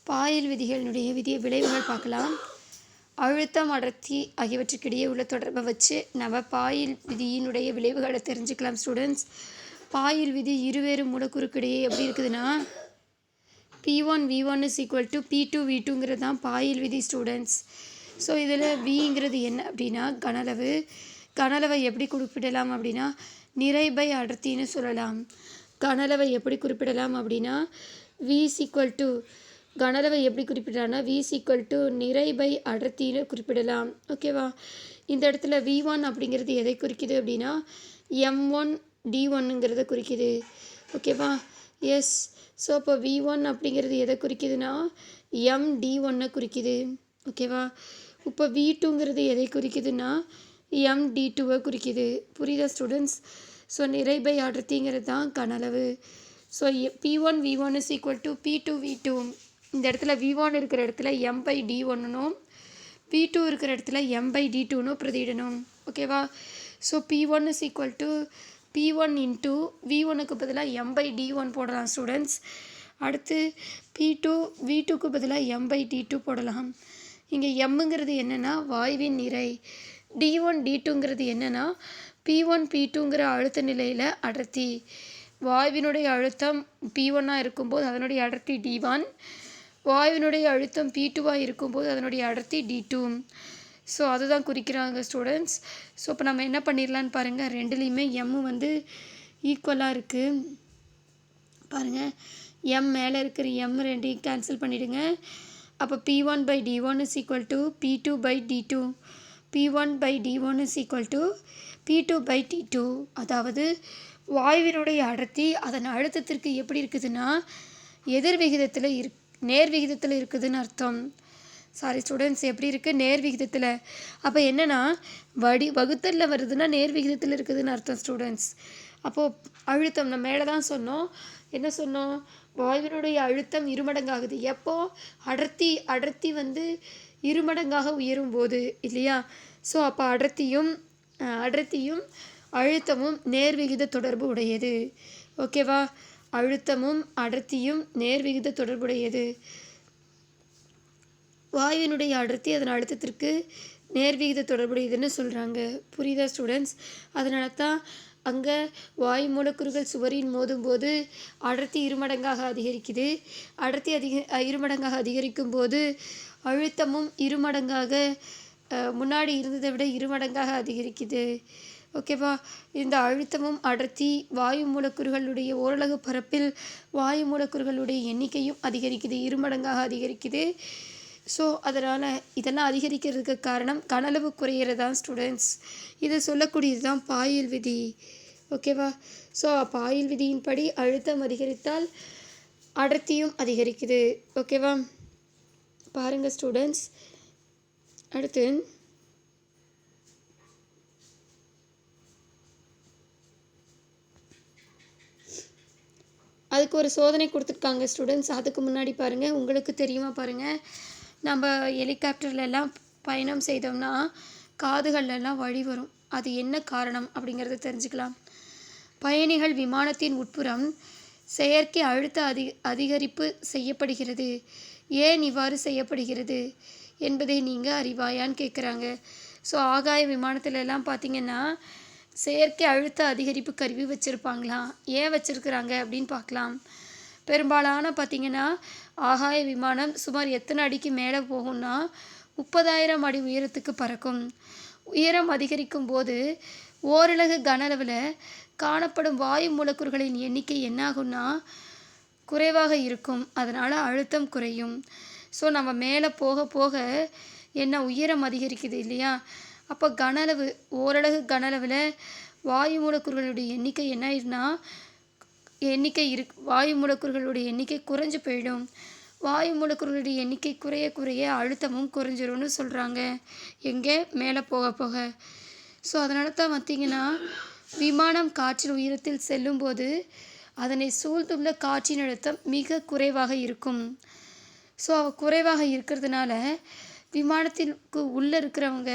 பாயல் விதிகளினுடைய விளைவுகள் பார்க்கலாம். அழுத்தம், அடர்த்தி ஆகியவற்றுக்கிடையே உள்ள தொடர்பை வச்சு நம்ம பாயல் விதியினுடைய விளைவுகளை தெரிஞ்சுக்கலாம் ஸ்டூடெண்ட்ஸ். பாயல் விதி இருவேறு மூலக்கூறுக்கிடையே எப்படி இருக்குதுன்னா P1 V1 is equal to P2 V2ங்கிறது தான் பாயல் விதி ஸ்டூடெண்ட்ஸ். ஸோ இதில் விங்கிறது என்ன அப்படின்னா கனளவு. கனளவை எப்படி குறிப்பிடலாம் அப்படின்னா நிறை பை அடர்த்தின்னு சொல்லலாம். கனளவை எப்படி குறிப்பிடலாம் அப்படின்னா V is equal to கனளவை எப்படி குறிப்பிடலாம்னா V is equal to நிறை பை அடர்த்தின்னு குறிப்பிடலாம். ஓகேவா? இந்த இடத்துல V1 அப்படிங்கிறது எதை குறிக்குது அப்படின்னா M1 D1ங்கிறத குறிக்குது. ஓகேவா? எஸ். ஸோ இப்போ V1 அப்படிங்கிறது எதை குறிக்குதுன்னா MD1 குறிக்குது. ஓகேவா? இப்போ V2ங்கிறது எதை குறிக்குதுன்னா MD2 குறிக்குது. புரியுதா ஸ்டூடெண்ட்ஸ்? ஸோ நிறை பை அடர்த்திங்கிறது தான் கனளவு. So P1 V1 is equal to P2 V2. இந்த இடத்துல V1 இருக்கிற இடத்துல M/D1னும் P2 இருக்கிற இடத்துல M/D2னும் பிரதியிடணும். ஓகேவா? So P1 is equal to P1 into V1க்கு பதிலாக M/D1 போடலாம் ஸ்டூடெண்ட்ஸ். அடுத்து P2 V2க்கு பதிலாக M/D2 போடலாம். இங்கே எம்ங்கிறது என்னென்னா வாயுவின் நிறை, D1 D2ங்கிறது என்னென்னா P1 P2ங்கிற அழுத்த நிலையில் அடர்த்தி. வாயுவினுடைய அழுத்தம் P1ஆக இருக்கும்போது அதனுடைய அடர்த்தி D1, வாயுவினுடைய அழுத்தம் P2ஆக இருக்கும்போது அதனுடைய அடர்த்தி D2. ஸோ அதுதான் குறிக்கிறாங்க ஸ்டூடெண்ட்ஸ். ஸோ இப்போ நம்ம என்ன பண்ணிடலான்னு பாருங்கள். ரெண்டுலேயுமே எம் வந்து ஈக்குவலாக இருக்குது. பாருங்கள், எம் மேலே இருக்கிற எம் ரெண்டையும் கேன்சல் பண்ணிவிடுங்க. அப்போ P1/D1 is equal to P2/D2. P1/D1 is equal to P2/D2. அதாவது வாயுவினுடைய அடர்த்தி அதன் அழுத்தத்திற்கு எப்படி இருக்குதுன்னா எதிர் விகிதத்தில் நேர் விகிதத்தில் இருக்குதுன்னு அர்த்தம். சாரி ஸ்டூடெண்ட்ஸ், எப்படி இருக்குது? நேர் விகிதத்தில். அப்போ என்னென்னா வகுத்தலில் வருதுன்னா நேர் விகிதத்தில் இருக்குதுன்னு அர்த்தம் ஸ்டூடெண்ட்ஸ். அப்போது அழுத்தம் நம்ம மேலே தான் சொன்னோம். என்ன சொன்னோம்? வாயுவினுடைய அழுத்தம் இருமடங்காகுது. எப்போ? அடர்த்தி வந்து இருமடங்காக உயரும் போது இல்லையா? ஸோ அப்போ அடர்த்தியும் அழுத்தமும் நேர்விகித தொடர்பு உடையது. ஓகேவா? அழுத்தமும் அடர்த்தியும் நேர்விகித தொடர்புடையது. வாயுவினுடைய அடர்த்தி அதன் அழுத்தத்திற்கு நேர்விகித தொடர்புடையதுன்னு சொல்கிறாங்க. புரியுதா ஸ்டூடெண்ட்ஸ்? அதனால தான் அங்கே வாயு மூலக்கூறுகள் சுவரின் மோதும்போது அடர்த்தி இருமடங்காக அதிகரிக்குது. அடர்த்தி இருமடங்காக அதிகரிக்கும் போது அழுத்தமும் இருமடங்காக முன்னாடி இருந்ததை விட இருமடங்காக அதிகரிக்குது. ஓகேவா? இந்த அழுத்தமும் அடர்த்தி வாயு மூலக்கூறுகளுடைய ஓரலகு பரப்பில் வாயு மூலக்கூறுகளுடைய எண்ணிக்கையும் அதிகரிக்குது, இருமடங்காக அதிகரிக்குது. ஸோ அதனால் இதெல்லாம் அதிகரிக்கிறதுக்கு காரணம் கனளவு குறையிறதான் ஸ்டூடெண்ட்ஸ். இதை சொல்லக்கூடியது தான் பாயல் விதி. ஓகேவா? ஸோ பாயல் விதியின்படி அழுத்தம் அதிகரித்தால் அடர்த்தியும் அதிகரிக்குது. ஓகேவா? பாருங்கள் ஸ்டூடெண்ட்ஸ். அடுத்து அதுக்கு ஒரு சோதனை கொடுத்துருக்காங்க ஸ்டூடெண்ட்ஸ். அதுக்கு முன்னாடி பாருங்கள், உங்களுக்கு தெரியுமா பாருங்கள், நம்ம ஹெலிகாப்டர்லெல்லாம் பயணம் செய்தோம்னா காதுகள்லாம் வலி வரும். அது என்ன காரணம் அப்படிங்கிறத தெரிஞ்சுக்கலாம். பயணிகள் விமானத்தின் உட்புறம் செயற்கை அழுத்த அதிகரிப்பு செய்யப்படுகிறது. ஏன் இவ்வாறு செய்யப்படுகிறது என்பதை நீங்கள் அறிவாயான்னு கேட்குறாங்க. ஸோ ஆகாய விமானத்திலெல்லாம் பார்த்திங்கன்னா செயற்கை அழுத்த அதிகரிப்பு கருவி வச்சுருப்பாங்களாம். ஏன் வச்சுருக்குறாங்க அப்படின்னு பார்க்கலாம். பெரும்பாலான பார்த்திங்கன்னா ஆகாய விமானம் சுமார் எத்தனை அடிக்கு மேலே போகும்னா 30,000 அடி உயரத்துக்கு பறக்கும். உயரம் அதிகரிக்கும் போது ஓரலகு கனளவில் காணப்படும் வாயு மூலக்கூறுகளின் எண்ணிக்கை என்னாகும்னா குறைவாக இருக்கும். அதனால் அழுத்தம் குறையும். ஸோ நம்ம மேலே போக போக என்ன உயரம் அதிகரிக்குது இல்லையா? அப்போ ஓரலகு கனளவில் வாயு மூலக்கூறுகளுடைய எண்ணிக்கை என்ன ஆயிடுனா வாயு மூலக்கூறுகளுடைய எண்ணிக்கை குறைஞ்சு போயிடும். வாயு மூலக்கூறுகளுடைய எண்ணிக்கை குறைய குறைய அழுத்தமும் குறைஞ்சிரும்னு சொல்கிறாங்க. எங்கே? மேலே போக போக. ஸோ அதனால தான் பார்த்திங்கன்னா விமானம் காற்றில் உயரத்தில் செல்லும்போது அதனை சூழ்ந்துள்ள காற்றின் அழுத்தம் மிக குறைவாக இருக்கும். ஸோ குறைவாக இருக்கிறதுனால விமானத்திற்கு உள்ளே இருக்கிறவங்க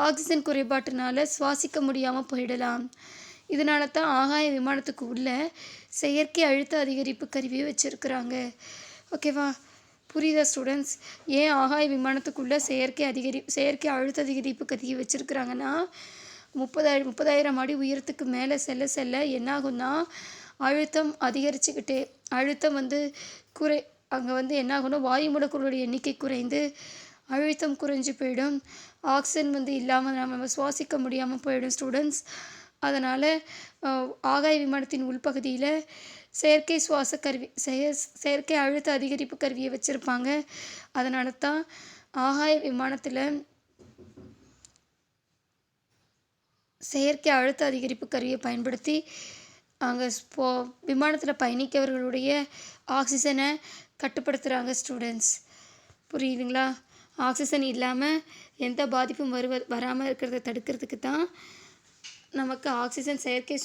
ஆக்சிஜன் குறைபாட்டினால சுவாசிக்க முடியாமல் போயிடலாம். இதனால தான் ஆகாய விமானத்துக்கு உள்ள செயற்கை அழுத்த அதிகரிப்பு கருவியை வச்சுருக்குறாங்க. ஓகேவா? புரியுதா ஸ்டூடெண்ட்ஸ்? ஏன் ஆகாய விமானத்துக்குள்ளே செயற்கை அழுத்த அதிகரிப்பு கருவி வச்சுருக்குறாங்கன்னா, 30,000 அடி உயரத்துக்கு மேலே செல்ல செல்ல என்னாகும்னா, அழுத்தம் அதிகரிச்சுக்கிட்டே அழுத்தம் வந்து குறை அங்கே வந்து என்னாகும்னா, வாயு மூலக்கூறுகளுடைய எண்ணிக்கை குறைந்து அழுத்தம் குறைஞ்சு போயிடும். ஆக்சிஜன் வந்து இல்லாமல் நம்ம சுவாசிக்க முடியாமல் போயிடும் ஸ்டூடெண்ட்ஸ். அதனால் ஆகாய விமானத்தின் உள்பகுதியில் செயற்கை சுவாச கருவி செயற்கை அழுத்த அதிகரிப்பு கருவியை வச்சுருப்பாங்க. அதனால தான் ஆகாய விமானத்தில் செயற்கை அழுத்த அதிகரிப்பு கருவியை பயன்படுத்தி அங்கே விமானத்தில் பயணிக்கிறவர்களுடைய ஆக்சிஜனை கட்டுப்படுத்துகிறாங்க ஸ்டூடெண்ட்ஸ். புரியுதுங்களா? ஆக்சிஜன் இல்லாமல் எந்த பாதிப்பும் வராமல் இருக்கிறத தடுக்கிறதுக்கு தான் நமக்கு ஆக்சிஜன் செயற்கை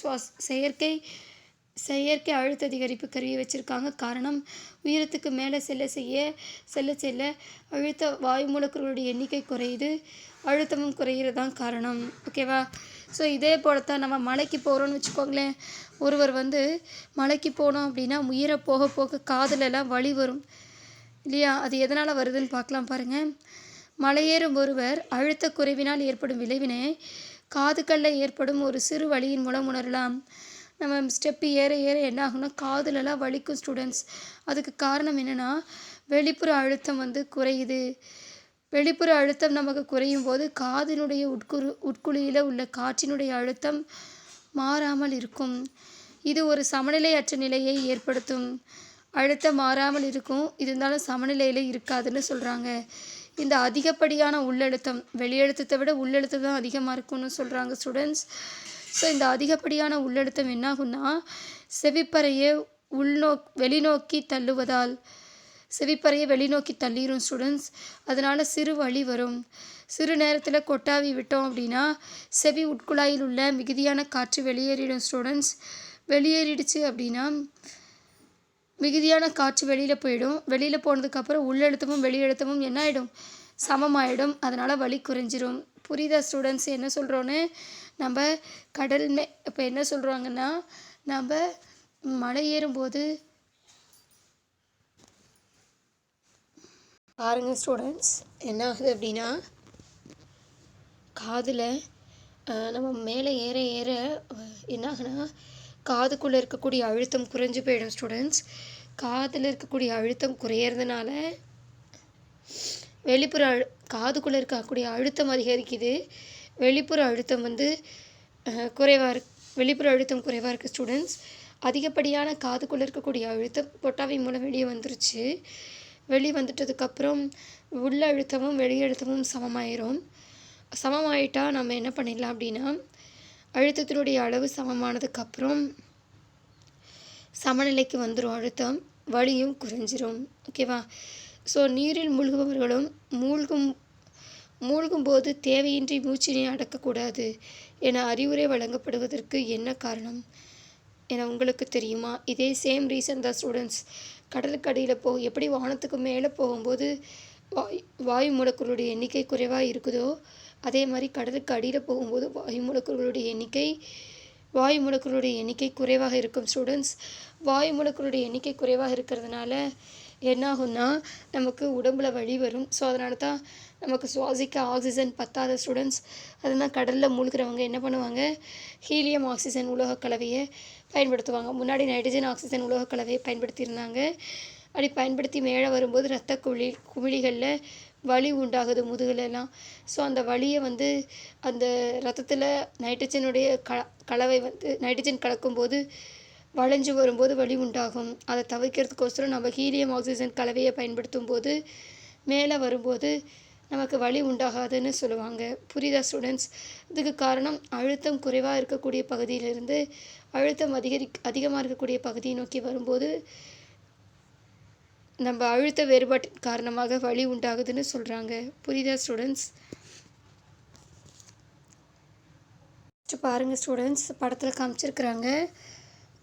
அழுத்த அதிகரிப்பு கருவியை வச்சுருக்காங்க. காரணம், உயரத்துக்கு மேலே செல்ல செல்ல வாயு மூலக்கூறுகளுடைய எண்ணிக்கை குறையுது, அழுத்தமும் குறையிறதான் காரணம். ஓகேவா? ஸோ இதே போல தான் நம்ம மலைக்கு போகிறோன்னு வச்சுக்கோங்களேன். ஒருவர் வந்து மலைக்கு போனோம் அப்படின்னா உயர போக போக காதுலலாம் வலி வரும் இல்லையா? அது எதனால் வருதுன்னு பார்க்கலாம் பாருங்கள். மலையேறும் ஒருவர் அழுத்த குறைவினால் ஏற்படும் விளைவினை காதுகளில் ஏற்படும் ஒரு சிறு வலியின் மூலம் உணரலாம். நம்ம ஸ்டெப்பு ஏற ஏற என்ன ஆகும்னா காதுலலாம் வலிக்கும் ஸ்டூடெண்ட்ஸ். அதுக்கு காரணம் என்னென்னா, வெளிப்புற அழுத்தம் வந்து குறையுது. வெளிப்புற அழுத்தம் நமக்கு குறையும் போது காதினுடைய உட்குழியில் உள்ள காற்றினுடைய அழுத்தம் மாறாமல் இருக்கும். இது ஒரு சமநிலையற்ற நிலையை ஏற்படுத்தும். அழுத்தம் மாறாமல் இருக்கும், இருந்தாலும் சமநிலையில் இருக்காதுன்னு சொல்கிறாங்க. இந்த அதிகப்படியான உள்ளழுத்தம், வெளியழுத்தத்தை விட உள்ளழுத்தம் தான் அதிகமாக இருக்கும்னு சொல்கிறாங்க ஸ்டூடெண்ட்ஸ். ஸோ இந்த அதிகப்படியான உள்ளழுத்தம் என்னாகும்னா, செவிப்பறையை வெளிநோக்கி தள்ளுவதால் செவிப்பறையை வெளிநோக்கி தள்ளிடும் ஸ்டூடெண்ட்ஸ். அதனால் சிறு வலி வரும். சிறு நேரத்தில் கொட்டாவி விட்டோம் அப்படின்னா செவி உட்குழாயில் உள்ள மிகுதியான காற்று வெளியேறிடும் ஸ்டூடெண்ட்ஸ். வெளியேறிடுச்சு அப்படின்னா மிகுதியான காற்று வெளியில் போயிடும். வெளியில் போனதுக்கப்புறம் உள்ளழுத்தமும் வெளியழுத்தமும் என்ன ஆகிடும்? சமமாயிடும். அதனால் வலி குறைஞ்சிரும். புரியுதா ஸ்டூடெண்ட்ஸ் என்ன சொல்கிறோன்னு? நம்ம இப்போ என்ன சொல்கிறாங்கன்னா, நம்ம மலை ஏறும்போது பாருங்கள் ஸ்டூடெண்ட்ஸ், என்ன ஆகுது அப்படின்னா, காதில் நம்ம மேலே ஏற ஏற என்ன ஆகுனா, காதுக்குள்ளே இருக்கக்கூடிய அழுத்தம் குறைஞ்சி போயிடும் ஸ்டூடெண்ட்ஸ். காதில் இருக்கக்கூடிய அழுத்தம் குறையிறதுனால காதுக்குள்ளே இருக்கக்கூடிய அழுத்தம் அதிகரிக்குது. வெளிப்புற அழுத்தம் வந்து வெளிப்புற அழுத்தம் குறைவாக இருக்குது ஸ்டூடெண்ட்ஸ். அதிகப்படியான காதுக்குள்ளே இருக்கக்கூடிய அழுத்தம் கொட்டாவி மூலம் வெளியே வந்துருச்சு. வெளியே வந்துட்டதுக்கப்புறம் உள்ள அழுத்தமும் வெளியழுத்தமும் சமமாயிட்டால் நம்ம என்ன பண்ணிடலாம் அப்படின்னா, அழுத்தத்தினுடைய அளவு சமமானதுக்கப்புறம் சமநிலைக்கு வந்துடும் அழுத்தம், வலியும் குறைஞ்சிரும். ஓகேவா? ஸோ நீரில் மூழ்குபவர்களும் மூழ்கும்போது தேவையின்றி மூச்சினை அடக்கக்கூடாது என அறிவுரை வழங்கப்படுவதற்கு என்ன காரணம் என உங்களுக்கு தெரியுமா? இதே சேம் ரீசன் தான் ஸ்டூடெண்ட்ஸ். கடலுக்கு அடியில் எப்படி வானத்துக்கு மேலே போகும்போது வாயு மூலக்கூறுடைய எண்ணிக்கை குறைவாக இருக்குதோ, அதே மாதிரி கடலுக்கு அடியில் போகும்போது வாயு மூலக்கூறுடைய எண்ணிக்கை குறைவாக இருக்கும் ஸ்டூடெண்ட்ஸ். வாயு மூலக்கூறுடைய எண்ணிக்கை குறைவாக இருக்கிறதுனால என்னாகும்னா நமக்கு உடம்புல வலி வரும். ஸோ அதனால தான் நமக்கு சுவாசிக்க ஆக்சிஜன் பத்தாத ஸ்டூடெண்ட்ஸ். அதனால் கடலில் மூழ்கிறவங்க என்ன பண்ணுவாங்க, ஹீலியம் ஆக்சிஜன் உலோக கலவையை பயன்படுத்துவாங்க. முன்னாடி நைட்ரஜன் ஆக்சிஜன் உலோக கலவையை பயன்படுத்தியிருந்தாங்க. அப்படி பயன்படுத்தி மேலே வரும்போது இரத்த குமிழிகளில் வலி உண்டாகுது முதுகுலெல்லாம். ஸோ அந்த வலியை வந்து அந்த இரத்தத்தில் நைட்ரஜனுடைய கலவை வந்து நைட்ரஜன் கலக்கும்போது வளைஞ்சு வரும்போது வலி உண்டாகும். அதை தவிர்க்கிறதுக்கோசரம் நம்ம ஹீலியம் ஆக்சிஜன் கலவையை பயன்படுத்தும் போது மேலே வரும்போது நமக்கு வலி உண்டாகாதுன்னு சொல்லுவாங்க. புரியுதா ஸ்டூடெண்ட்ஸ்? இதுக்கு காரணம் அழுத்தம் குறைவாக இருக்கக்கூடிய பகுதியிலிருந்து அழுத்தம் அதிகமாக இருக்கக்கூடிய பகுதியை நோக்கி வரும்போது நம்ம அழுத்த வேறுபாட்டின் காரணமாக வலி உண்டாகுதுன்னு சொல்கிறாங்க. புரியுதா ஸ்டூடெண்ட்ஸ்? பாருங்கள் ஸ்டூடெண்ட்ஸ், படத்தில் காமிச்சிருக்கிறாங்க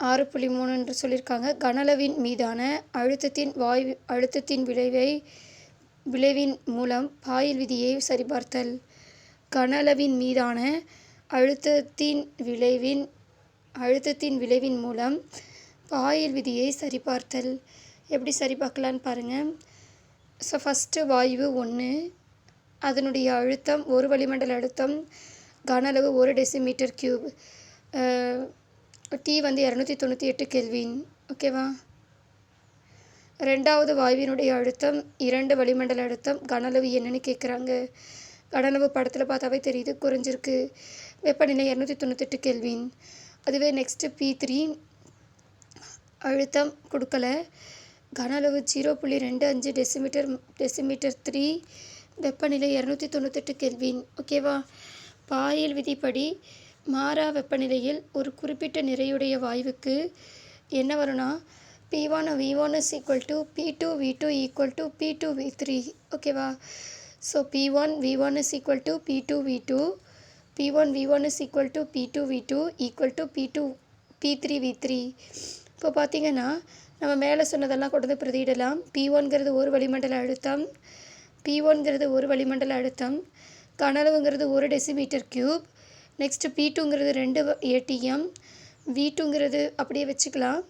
6.3 சொல்லியிருக்காங்க. கனளவின் மீதான அழுத்தத்தின் விளைவின் மூலம் பாயில் விதியை சரிபார்த்தல். கனளவின் மீதான அழுத்தத்தின் விளைவின் மூலம் பாயில் விதியை சரிபார்த்தல். எப்படி சரி பார்க்கலான்னு பாருங்கள். ஸோ ஃபஸ்ட்டு வாயு 1, அதனுடைய அழுத்தம் ஒரு வளிமண்டல அழுத்தம், கன அளவு 1 டெசிமீட்டர் கியூப், T வந்து 298 கெல்வின். ஓகேவா. ரெண்டாவது வாயுவினுடைய அழுத்தம் 2 வளிமண்டல அழுத்தம், கன அளவு என்னன்னு கேட்குறாங்க. கன அளவு படத்தில் பார்த்தாவே தெரியுது, குறைஞ்சிருக்கு. வெப்பநிலை 298 கெல்வின். அதுவே நெக்ஸ்ட்டு P3 அழுத்தம் கொடுக்கல, கன அளவு 0.25 டெசிமீட்டர் 3, வெப்பநிலை 298 கெல்வின். ஓகேவா. பாயில் விதிப்படி மாறா வெப்பநிலையில் ஒரு குறிப்பிட்ட நிறையுடைய வாயுவுக்கு என்ன வரும்னா P1 V1 is equal to P2 V2 equal to P2 V3. ஓகேவா. So P1 V1 is equal to P2 V2, P1 V1 is equal to P2 V2 equal to P3 V3. இப்போ பார்த்திங்கன்னா நம்ம மேலே சொன்னதெல்லாம் கொண்டு வந்து பிரதியிடலாம். P1ங்கிறது ஒரு வளிமண்டல அழுத்தம், P1ங்கிறது ஒரு வளிமண்டல அழுத்தம், கன அளவுங்கிறது 1 டெசிமீட்டர் கியூப். நெக்ஸ்ட்டு P2ங்கிறது 2 ATM, V2ங்கிறது அப்படியே வச்சுக்கலாம்,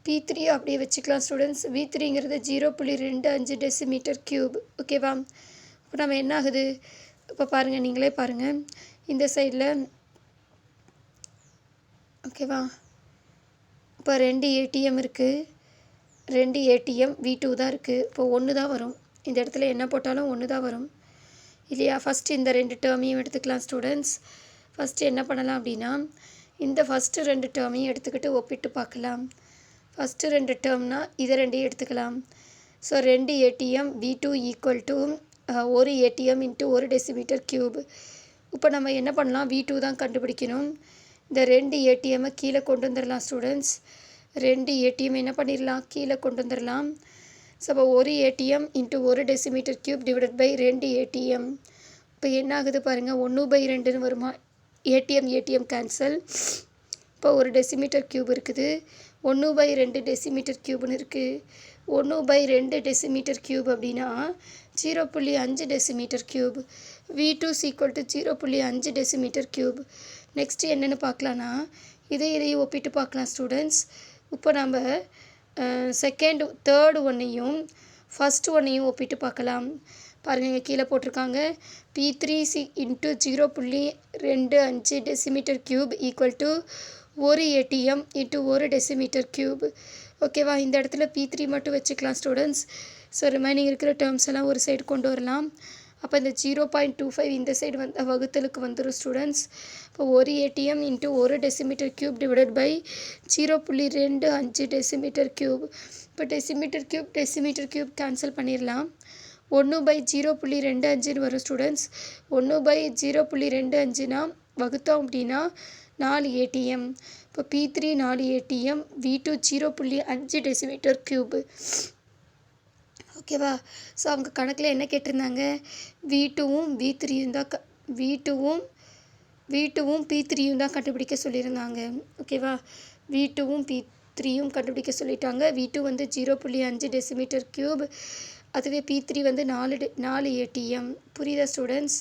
P3 அப்படியே வச்சுக்கலாம் ஸ்டூடெண்ட்ஸ். V3ங்கிறது 0.25 decimetre cube. ஓகேவா. இப்போ நம்ம என்ன ஆகுது இப்போ பாருங்கள், நீங்களே பாருங்கள் இந்த சைடில். ஓகேவா. இப்போ 2 ATM இருக்குது, 2 ATM V2 தான் இருக்குது. இப்போ 1 தான் வரும். இந்த இடத்துல என்ன போட்டாலும் 1 தான் வரும் இல்லையா. ஃபஸ்ட்டு இந்த 2 டேர்மையும் எடுத்துக்கலாம் ஸ்டூடெண்ட்ஸ். ஃபஸ்ட்டு என்ன பண்ணலாம் அப்படின்னா, இந்த ஃபஸ்ட்டு 2 டேர்மையும் எடுத்துக்கிட்டு ஒப்பிட்டு பார்க்கலாம். ஃபஸ்ட்டு 2 டேர்ம்னா இதை 2ஐயும் எடுத்துக்கலாம். So 2 ATM V2 equal to 1 ATM into 1 decimetre cube. இப்போ நம்ம என்ன பண்ணலாம், V2 தான் கண்டுபிடிக்கணும். இந்த 2 ATMை கீழே கொண்டு வந்துடலாம் ஸ்டூடெண்ட்ஸ். 2 ATM என்ன பண்ணிடலாம், கீழே கொண்டு வந்துடலாம். ஸோ அப்போ 1 ATM into 1 decimetre cube divided by 2 ATM. இப்போ என்ன ஆகுது பாருங்கள், 1/2ன்னு வருமா. ATM cancel. இப்போ 1 டெசிமீட்டர் கியூப் இருக்குது, 1/2 டெசிமீட்டர் கியூப்னு இருக்குது. 1/2 டெசிமீட்டர் கியூப் அப்படின்னா 0.5 decimetre cube. V2 equal to 0.5 decimetre cube. Next என்னென்னு பார்க்கலான்னா, இதையும் ஒப்பிட்டு பார்க்கலாம் ஸ்டூடெண்ட்ஸ். இப்போ நம்ம தேர்டு ஒன்னையும் ஃபஸ்ட்டு ஒன்னையும் ஒப்பிட்டு பார்க்கலாம். பாருங்கள், இங்கே கீழே போட்டிருக்காங்க. P3 into 0.25 decimetre cube equal to 1 ATM into 1 decimetre cube. ஓகேவா. இந்த இடத்துல P3 மட்டும் வச்சுக்கலாம் ஸ்டூடெண்ட்ஸ். ஸோ ரிமைனிங் இருக்கிற டேர்ம்ஸ் எல்லாம் ஒரு சைடு கொண்டு வரலாம். அப்போ இந்த 0.25 இந்த சைடு வகுத்தலுக்கு வந்துடும் ஸ்டூடெண்ட்ஸ். இப்போ 1 ATM into 1 decimetre cube divided by 0.25 decimetre cube. இப்போ டெசிமீட்டர் கியூப் கேன்சல் பண்ணிடலாம். 1/0.25 வரும் ஸ்டூடெண்ட்ஸ். 1/0.25னா வகுத்தோம் அப்படின்னா 4 ATM. இப்போ P3 4 ATM, V2 0.5 decimetre cube. ஓகேவா. ஸோ அவங்க கணக்கில் என்ன கேட்டிருந்தாங்க, V2வும் P3யும் தான் கண்டுபிடிக்க சொல்லியிருந்தாங்க. ஓகேவா. V2வும் P3யும் கண்டுபிடிக்க சொல்லிட்டாங்க. V2 வந்து 0.5 டெசிமீட்டர் கியூப், அதுவே P3 வந்து 4 ATM. புரியுதா ஸ்டூடெண்ட்ஸ்.